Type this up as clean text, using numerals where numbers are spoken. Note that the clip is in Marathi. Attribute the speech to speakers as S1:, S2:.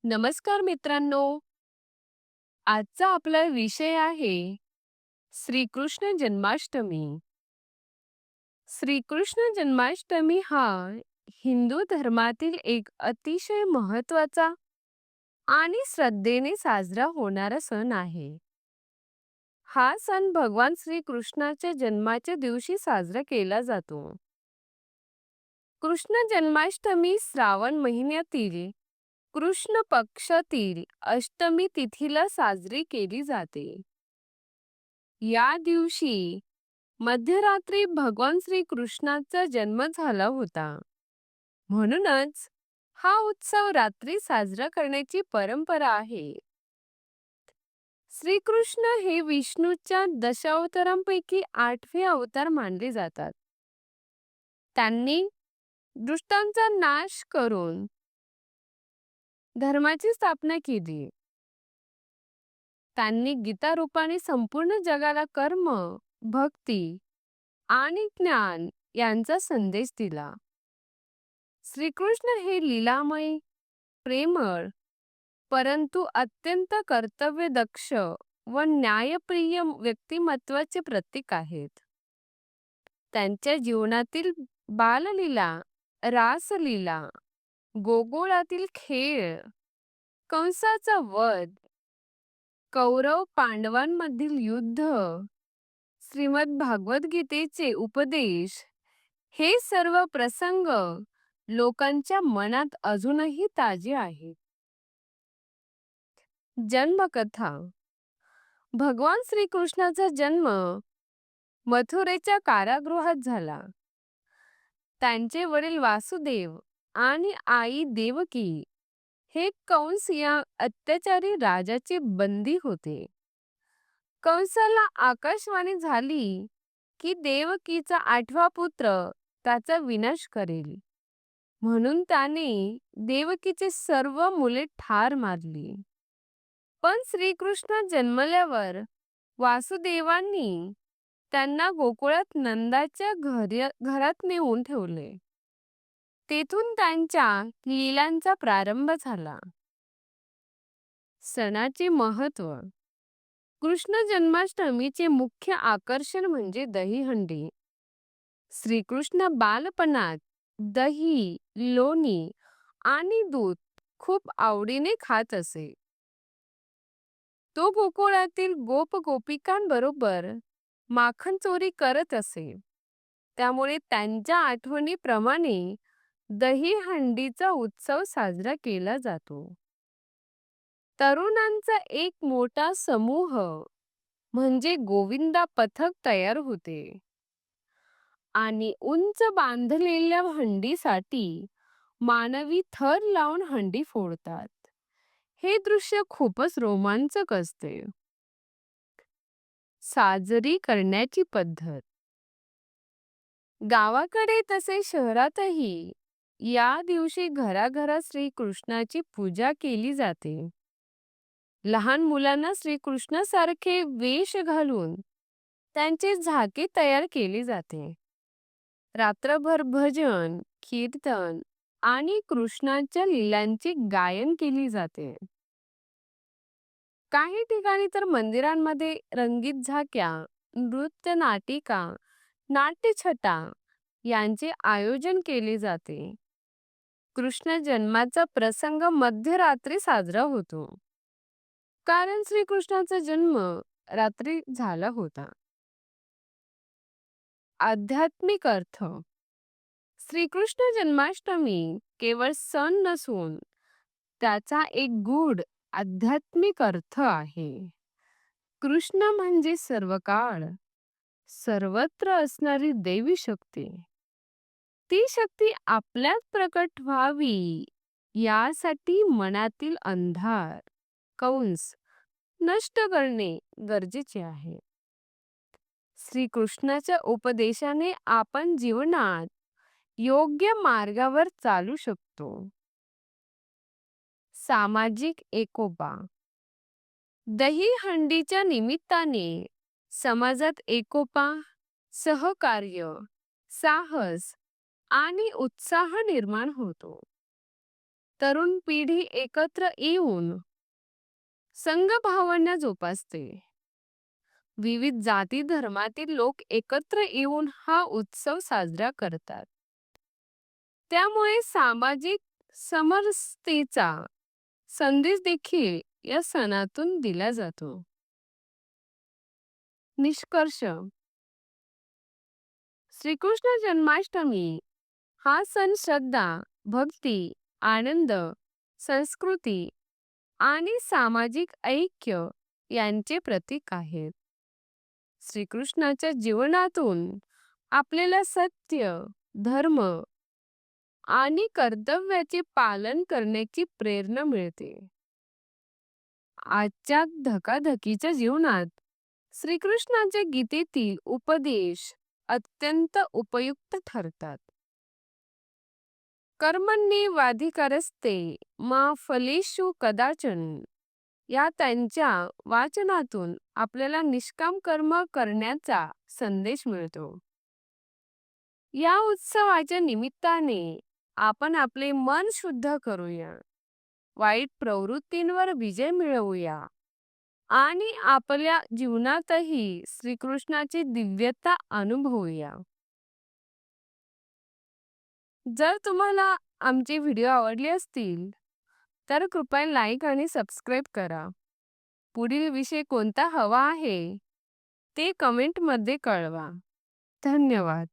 S1: नमस्कार मित्रांनो. आजचा आपला विषय आहे श्रीकृष्ण जन्माष्टमी. श्रीकृष्ण जन्माष्टमी हा हिंदू धर्मातील एक अतिशय महत्त्वाचा आणि श्रद्धेने साजरा होणारा सण आहे. हा सण भगवान श्रीकृष्णाच्या जन्माच्या दिवशी साजरा केला जातो. कृष्ण जन्माष्टमी श्रावण महिन्यातील कृष्ण पक्षातील अष्टमी तिथीला साजरी केली जाते. या दिवशी मध्यरात्री भगवान श्रीकृष्णाचा जन्म झाला होता. म्हणूनच हा उत्सव रात्री साजरा करण्याची परंपरा आहे. श्रीकृष्ण हे विष्णूच्या दशावतारांपैकी 8वे अवतार मानले जातात. त्यांनी दुष्टांचा नाश करून धर्माची स्थापना केली. त्यांनी गीता रूपाने संपूर्ण जगाला कर्म, भक्ती आणि ज्ञान यांचा संदेश दिला. श्रीकृष्ण हे लीलामय, प्रेमळ, परंतु अत्यंत कर्तव्यदक्ष व न्यायप्रिय व्यक्तिमत्वाचे प्रतीक आहेत. त्यांच्या जीवनातील बाललीला, रासलीला, गोकुळातील खेळ, कंसाचा वध, कौरव पांडवांमधील युद्ध, श्रीमद भागवत गीतेचे उपदेश हे सर्व प्रसंग लोकांच्या मनात अजूनही ताजे आहेत. जन्मकथा. भगवान श्रीकृष्णाचा जन्म मथुरेच्या कारागृहात झाला. त्यांचे वडील वासुदेव आणि आई देवकी हे कंस या अत्याचारी राजाचे बंदी होते. कंसाला आकाशवाणी झाली की देवकीचा 8वा पुत्र त्याचा विनाश करेल. म्हणून त्याने देवकीचे सर्व मुले ठार मारली. पण श्रीकृष्ण जन्मल्यावर वासुदेवांनी त्यांना गोकुळात नंदाच्या घरात नेऊन ठेवले. तेथून त्यांच्या लीलांचा प्रारंभ झाला. सणाचे महत्त्व. कृष्ण जन्माष्टमीचे मुख्य आकर्षण म्हणजे दहीहंडी. श्रीकृष्ण बालपणात दही, लोणी आणि दूध खूप आवडीने खात असे. तो गोकुळातील गोपिकांबरोबर माखन चोरी करत असे. त्यामुळे त्यांच्या आठवणीप्रमाणे दहीहंडीचा उत्सव साजरा केला जातो. तरुणांचा एक मोठा समूह म्हणजे गोविंदा पथक तयार होते आणि उंच बांधलेल्या हंडीसाठी मानवी थर लावून हंडी फोडतात. हे दृश्य खूपच रोमांचक असते. साजरी करण्याची पद्धत. गावाकडे तसे शहरातही या दिवशी घराघरात श्रीकृष्णाची पूजा केली जाते. लहान मुलांना श्रीकृष्णासारखे वेश घालून त्यांचे झाके तयार केले जाते. रात्रभर भजन, कीर्तन आणि कृष्णाच्या लीलांचे गायन केली जाते. काही ठिकाणी तर मंदिरांमध्ये रंगीत झाक्या, नृत्य नाटिका, नाट्यछटा यांचे आयोजन केले जाते. कृष्ण जन्माचा प्रसंग मध्यरात्री साजरा होतो, कारण श्रीकृष्णाचा जन्म रात्री झाला होता. आध्यात्मिक अर्थ. श्रीकृष्ण जन्माष्टमी केवळ सण नसून त्याचा एक गूढ आध्यात्मिक अर्थ आहे. कृष्ण म्हणजे सर्वकाळ, सर्वत्र असणारी दैवी शक्ती. ती शक्ती आपल्यात प्रकट व्हावी यासाठी मनातील अंधार, कंस नष्ट करणे गरजेचे आहे. श्रीकृष्णाच्या उपदेशाने आपण जीवनात योग्य मार्गावर चालू शकतो. सामाजिक एकोपा. दहीहंडीच्या निमित्ताने समाजात एकोपा, सहकार्य, साहस आणि उत्साह निर्माण होतो. तरुण पिढी एकत्र येऊन संघभावना जोपासते. विविध जाती धर्मातील लोक एकत्र येऊन हा उत्सव साजरा करतात. त्यामुळे सामाजिक समरसतेचा संदेश देखील या सणातून दिला जातो. निष्कर्ष: श्रीकृष्ण जन्माष्टमी हा सण श्रद्धा, भक्ती, आनंद, संस्कृती आणि सामाजिक ऐक्य यांचे प्रतीक आहे. श्रीकृष्णाच्या जीवनातून आपल्याला सत्य, धर्म आणि कर्तव्याचे पालन करण्याची प्रेरणा मिळते. आजच्या धकाधकीच्या जीवनात श्रीकृष्णाच्या गीतेतील उपदेश अत्यंत उपयुक्त ठरतात. कर्मण्येवाधिकारस्ते मा फलेषु कदाचन या त्यांच्या वाचनातून आपल्याला निष्काम कर्म करण्याचा संदेश मिळतो. या उत्सवाच्या निमित्ताने आपण आपले मन शुद्ध करूया, वाईट प्रवृत्तींवर विजय मिळवूया आणि आपल्या जीवनातही श्रीकृष्णाची दिव्यता अनुभवूया. जर तुम्हाला आमचे व्हिडिओ आवडले असतील तर कृपया लाईक आणि सबस्क्राईब करा. पुढील विषय कोणता हवा आहे ते कमेंटमध्ये कळवा. धन्यवाद.